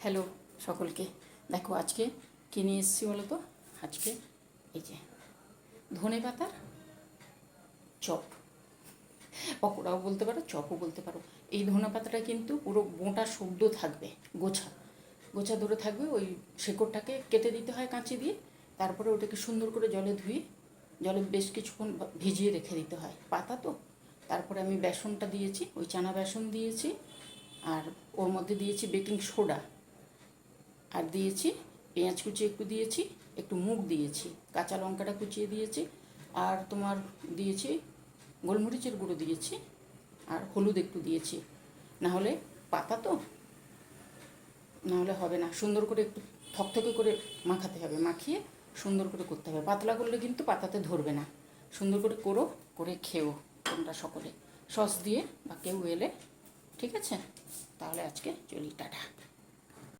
Hello সকলকে। দেখো আজকে কী নিয়ে এসেছি বলো তো। আজকে এই যে ধনে পাতার চপ, পকোড়াও বলতে পারো, চপও বলতে পারো। এই ধনে পাতাটা কিন্তু পুরো বোঁটা শুদ্ধ থাকবে, গোছা গোছা ধরে থাকবে। ওই শেকড়টাকে কেটে দিতে হয় কাঁচি দিয়ে, তারপরে ওটাকে সুন্দর করে জলে ধুয়ে জলে বেশ কিছুক্ষণ ভিজিয়ে রেখে দিতে হয়। পাতা তো, তারপরে আমি বেসনটা দিয়েছি, ওই চানা বেসন দিয়েছি, আর ওর মধ্যে দিয়েছি বেকিং সোডা, আর দিয়েছি পেঁয়াজ কুচি একটু দিয়েছি, একটু মুগ দিয়েছি, কাঁচা লঙ্কাটা কুচিয়ে দিয়েছি, আর তোমার দিয়েছি গোলমরিচের গুঁড়ো দিয়েছি, আর হলুদ একটু দিয়েছি। নাহলে পাতা তো, নাহলে হবে না। সুন্দর করে একটু থকথকে করে মাখাতে হবে, মাখিয়ে সুন্দর করে করতে হবে। পাতলা করলে কিন্তু পাতাতে ধরবে না। সুন্দর করে করো, করে খেও তোমরা সকলে, সস দিয়ে বা কেউ এলে। ঠিক আছে, তাহলে আজকে চলি, টাটা।